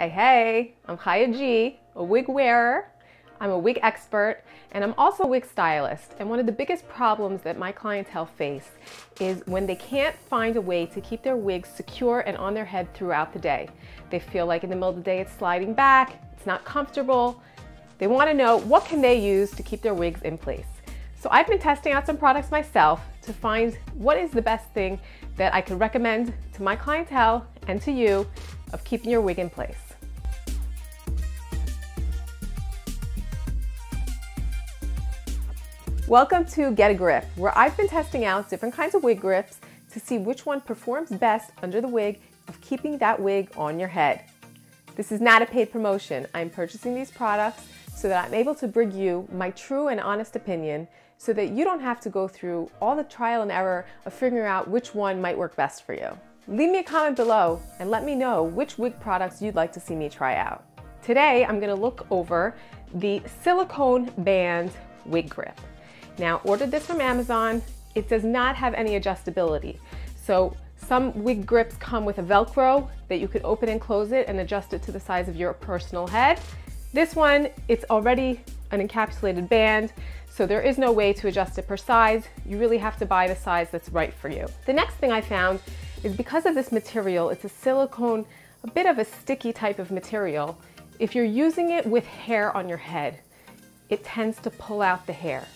Hey, hey, I'm Chaya G, a wig wearer. I'm a wig expert, and I'm also a wig stylist. And one of the biggest problems that my clientele face is when they can't find a way to keep their wigs secure and on their head throughout the day. They feel like in the middle of the day it's sliding back, it's not comfortable. They want to know what can they use to keep their wigs in place. So I've been testing out some products myself to find what is the best thing that I could recommend to my clientele and to you of keeping your wig in place. Welcome to Get a Grip, where I've been testing out different kinds of wig grips to see which one performs best under the wig of keeping that wig on your head. This is not a paid promotion. I'm purchasing these products so that I'm able to bring you my true and honest opinion so that you don't have to go through all the trial and error of figuring out which one might work best for you. Leave me a comment below and let me know which wig products you'd like to see me try out. Today, I'm going to look over the silicone band wig grip. Now, ordered this from Amazon. It does not have any adjustability. So some wig grips come with a Velcro that you could open and close it and adjust it to the size of your personal head. This one, it's already an encapsulated band, so there is no way to adjust it per size. You really have to buy the size that's right for you. The next thing I found is because of this material, it's a silicone, a bit of a sticky type of material. If you're using it with hair on your head, it tends to pull out the hair.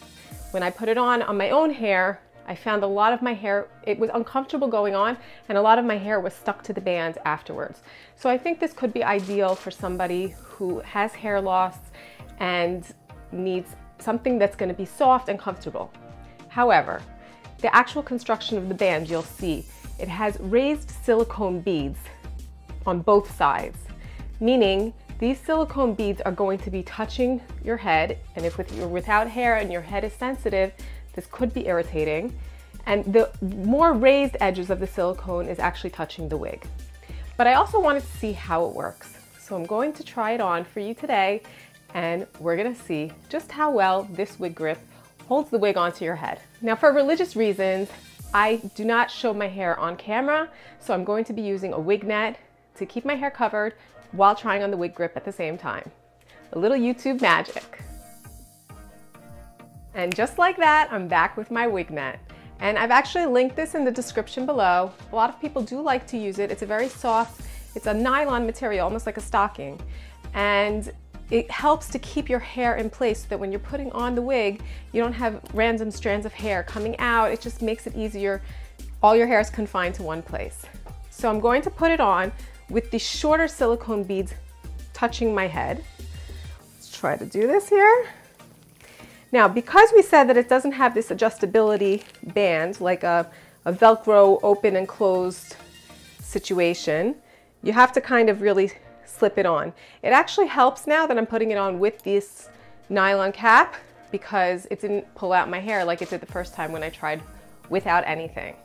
When I put it on my own hair, I found a lot of my hair, it was uncomfortable going on, and a lot of my hair was stuck to the band afterwards. So I think this could be ideal for somebody who has hair loss and needs something that's going to be soft and comfortable. However, the actual construction of the band, you'll see, it has raised silicone beads on both sides, meaning these silicone beads are going to be touching your head, and if you're without hair and your head is sensitive, this could be irritating. And the more raised edges of the silicone is actually touching the wig. But I also wanted to see how it works. So I'm going to try it on for you today, and we're gonna see just how well this wig grip holds the wig onto your head. Now, for religious reasons, I do not show my hair on camera, so I'm going to be using a wig net to keep my hair covered while trying on the wig grip at the same time. A little YouTube magic. And just like that, I'm back with my wig net. And I've actually linked this in the description below. A lot of people do like to use it. It's a very soft, it's a nylon material, almost like a stocking. And it helps to keep your hair in place so that when you're putting on the wig, you don't have random strands of hair coming out. It just makes it easier. All your hair is confined to one place. So I'm going to put it on with the shorter silicone beads touching my head. Let's try to do this here. Now, because we said that it doesn't have this adjustability band, like a Velcro open and closed situation, you have to kind of really slip it on. It actually helps now that I'm putting it on with this nylon cap because it didn't pull out my hair like it did the first time when I tried without anything.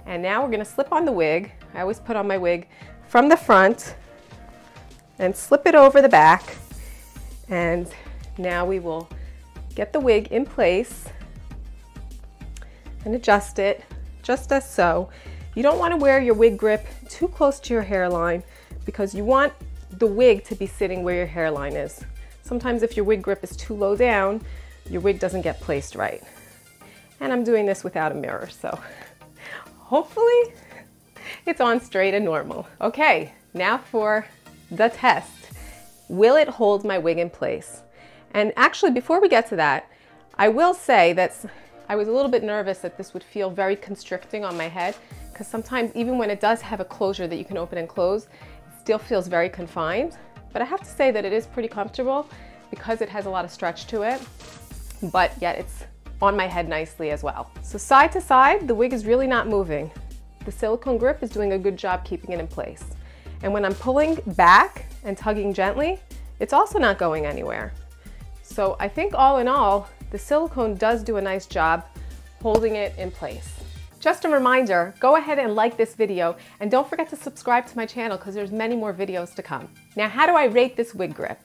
And now we're gonna slip on the wig. I always put on my wig from the front and slip it over the back. And now we will get the wig in place and adjust it just as so. You don't want to wear your wig grip too close to your hairline because you want the wig to be sitting where your hairline is. Sometimes if your wig grip is too low down, your wig doesn't get placed right. And I'm doing this without a mirror, so hopefully it's on straight and normal. Okay, now for the test. Will it hold my wig in place? And actually, before we get to that, I will say that I was a little bit nervous that this would feel very constricting on my head, because sometimes even when it does have a closure that you can open and close, it still feels very confined. But I have to say that it is pretty comfortable because it has a lot of stretch to it, but yet it's on my head nicely as well. So side to side, the wig is really not moving. The silicone grip is doing a good job keeping it in place. And when I'm pulling back and tugging gently, it's also not going anywhere. So I think all in all, the silicone does do a nice job holding it in place. Just a reminder, go ahead and like this video and don't forget to subscribe to my channel because there's many more videos to come. Now, how do I rate this wig grip?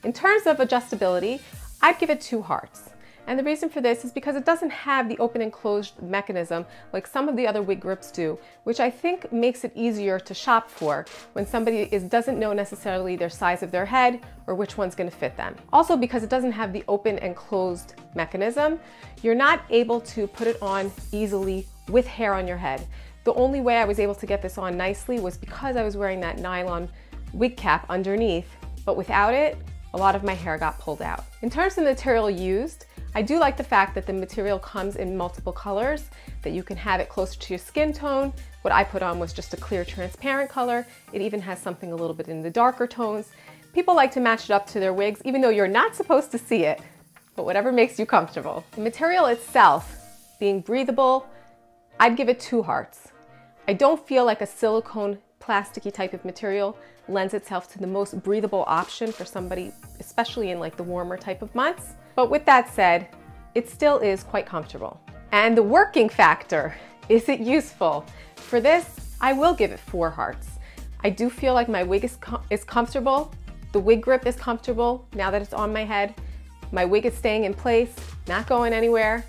In terms of adjustability, I'd give it 2 hearts. And the reason for this is because it doesn't have the open and closed mechanism like some of the other wig grips do, which I think makes it easier to shop for when somebody doesn't know necessarily their size of their head or which one's going to fit them. Also, because it doesn't have the open and closed mechanism, you're not able to put it on easily with hair on your head. The only way I was able to get this on nicely was because I was wearing that nylon wig cap underneath, but without it, a lot of my hair got pulled out. In terms of the material used, I do like the fact that the material comes in multiple colors, that you can have it closer to your skin tone. What I put on was just a clear transparent color. It even has something a little bit in the darker tones. People like to match it up to their wigs, even though you're not supposed to see it, but whatever makes you comfortable. The material itself, being breathable, I'd give it 2 hearts. I don't feel like a silicone plasticky type of material lends itself to the most breathable option for somebody, especially in like the warmer type of months. But with that said, it still is quite comfortable. And the working factor, is it useful? For this, I will give it 4 hearts. I do feel like my wig is comfortable. The wig grip is comfortable now that it's on my head. My wig is staying in place, not going anywhere.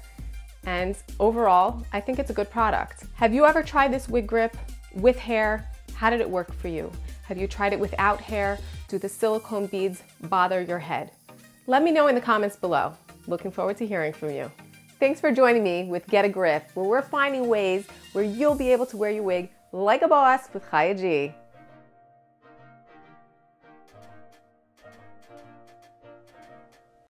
And overall, I think it's a good product. Have you ever tried this wig grip with hair? How did it work for you? Have you tried it without hair? Do the silicone beads bother your head? Let me know in the comments below. Looking forward to hearing from you. Thanks for joining me with Get a Grip, where we're finding ways where you'll be able to wear your wig like a boss with Chaya G.